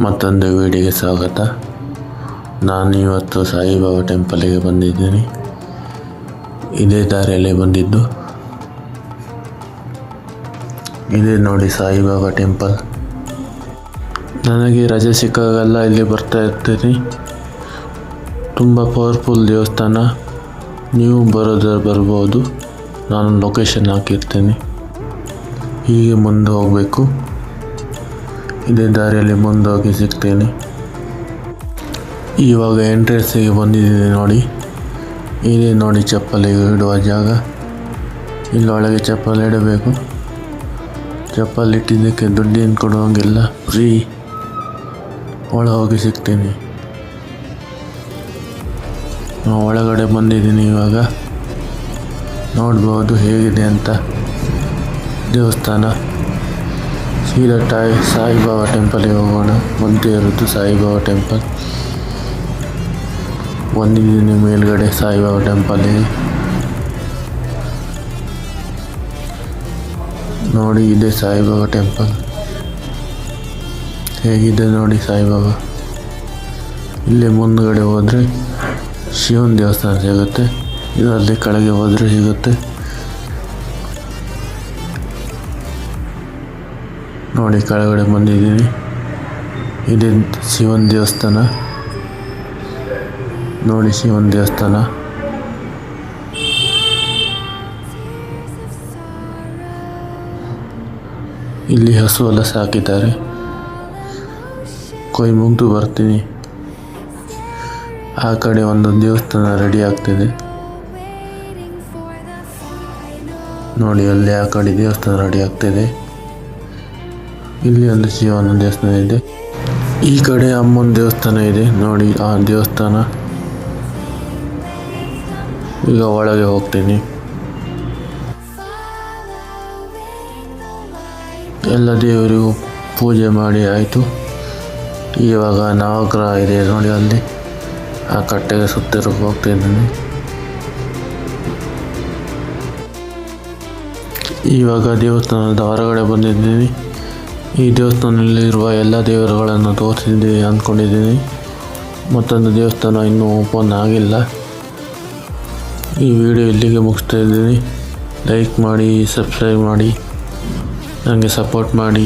ಮತ್ತೊಂದು ವಿಡಿಯೋಗೆ ಸ್ವಾಗತ. ನಾನು ಇವತ್ತು ಸಾಯಿಬಾಬಾ ಟೆಂಪಲ್ಗೆ ಬಂದಿದ್ದೀನಿ. ಇದೇ ದಾರಿಯಲ್ಲಿ ಬಂದಿದ್ದು. ಇದೇ ನೋಡಿ ಸಾಯಿಬಾಬಾ ಟೆಂಪಲ್. ನನಗೆ ರಜೆ ಸಿಕ್ಕಾಗೆಲ್ಲ ಇಲ್ಲಿ ಬರ್ತಾ ಇರ್ತೀನಿ. ತುಂಬ ಪವರ್ಫುಲ್ ದೇವಸ್ಥಾನ. ನೀವು ಬರ್ಬೋದು. ನಾನು ಲೊಕೇಶನ್ ಹಾಕಿರ್ತೀನಿ. ಹೀಗೆ ಮುಂದೆ ಹೋಗಬೇಕು. ಇದೇ ದಾರಿಯಲ್ಲಿ ಮುಂದೆ ಹೋಗಿ ಸಿಗ್ತೇನೆ. ಇವಾಗ ಎಂಟ್ರೆನ್ಸಿಗೆ ಬಂದಿದ್ದೀನಿ ನೋಡಿ. ಇದೇ ನೋಡಿ ಚಪ್ಪಲಿಗೆ ಇಡುವ ಜಾಗ. ಇಲ್ಲೊಳಗೆ ಚಪ್ಪಲಿ ಇಡಬೇಕು. ಚಪ್ಪಲಿ ಇಟ್ಟಿದ್ದಕ್ಕೆ ದುಡ್ಡೇನು ಕೊಡುವಂಗಿಲ್ಲ, ಫ್ರೀ. ಒಳಗೆ ಹೋಗಿ ಸಿಗ್ತೀನಿ. ನಾವು ಒಳಗಡೆ ಬಂದಿದ್ದೀನಿ. ಇವಾಗ ನೋಡ್ಬೋದು ಹೇಗಿದೆ ಅಂತ ದೇವಸ್ಥಾನ. ಸೀದಾ ಸಾಯಿಬಾಬಾ ಟೆಂಪಲ್ಗೆ ಹೋಗೋಣ. ಮುಂದೆ ಇರೋದು ಸಾಯಿಬಾಬಾ ಟೆಂಪಲ್. ಬಂದಿದ್ದೀನಿ ಮೇಲ್ಗಡೆ ಸಾಯಿಬಾಬಾ ಟೆಂಪಲ್ಗೆ. ನೋಡಿ ಇದೆ ಸಾಯಿಬಾಬಾ ಟೆಂಪಲ್. ಹೇಗಿದೆ ನೋಡಿ ಸಾಯಿಬಾಬಾ. ಇಲ್ಲಿ ಮುಂದ್ಗಡೆ ಹೋದರೆ ಶಿವನ ದೇವಸ್ಥಾನ ಸಿಗುತ್ತೆ. ಇದರಲ್ಲಿ ಕೆಳಗೆ ಹೋದರೆ ಸಿಗುತ್ತೆ. ನೋಡಿ ಕೆಳಗಡೆ ಬಂದಿದ್ದೀನಿ. ಇದೆ ಶಿವನ ದೇವಸ್ಥಾನ. ನೋಡಿ ಶಿವನ ದೇವಸ್ಥಾನ. ಇಲ್ಲಿ ಹಸು ಎಲ್ಲ ಸಾಕಿದ್ದಾರೆ. ಕೊಯ್ ಮುಗ್ದು ಬರ್ತೀನಿ. ಆ ಕಡೆ ಒಂದು ದೇವಸ್ಥಾನ ರೆಡಿ ಆಗ್ತಿದೆ ನೋಡಿ. ಅಲ್ಲಿ ಆ ಕಡೆ ದೇವಸ್ಥಾನ ರೆಡಿ ಆಗ್ತಿದೆ. ಇಲ್ಲಿ ಒಂದು ಶಿವನ ದೇವಸ್ಥಾನ ಇದೆ. ಈ ಕಡೆ ಅಮ್ಮನ ದೇವಸ್ಥಾನ ಇದೆ ನೋಡಿ. ಆ ದೇವಸ್ಥಾನ. ಈಗ ಒಳಗೆ ಹೋಗ್ತೀನಿ. ಎಲ್ಲ ದೇವರಿಗೂ ಪೂಜೆ ಮಾಡಿ ಆಯಿತು. ಇವಾಗ ನವಗ್ರಹ ಇದೆ ನೋಡಿ. ಅಲ್ಲಿ ಆ ಕಟ್ಟೆಗೆ ಸುತ್ತಿರ ಹೋಗ್ತಿದ್ದೀನಿ. ಇವಾಗ ದೇವಸ್ಥಾನದ ಹೊರಗಡೆ ಬಂದಿದ್ದೀನಿ. ಈ ದೇವಸ್ಥಾನದಲ್ಲಿರುವ ಎಲ್ಲ ದೇವರುಗಳನ್ನು ತೋರಿಸಿದ್ದೀನಿ ಅಂದ್ಕೊಂಡಿದ್ದೀನಿ. ಮತ್ತೊಂದು ದೇವಸ್ಥಾನ ಇನ್ನೂ ಓಪನ್ ಆಗಿಲ್ಲ. ಈ ವಿಡಿಯೋ ಇಲ್ಲಿಗೆ ಮುಗಿಸ್ತಾ ಇದ್ದೀನಿ. ಲೈಕ್ ಮಾಡಿ, ಸಬ್ಸ್ಕ್ರೈಬ್ ಮಾಡಿ, ನನಗೆ ಸಪೋರ್ಟ್ ಮಾಡಿ.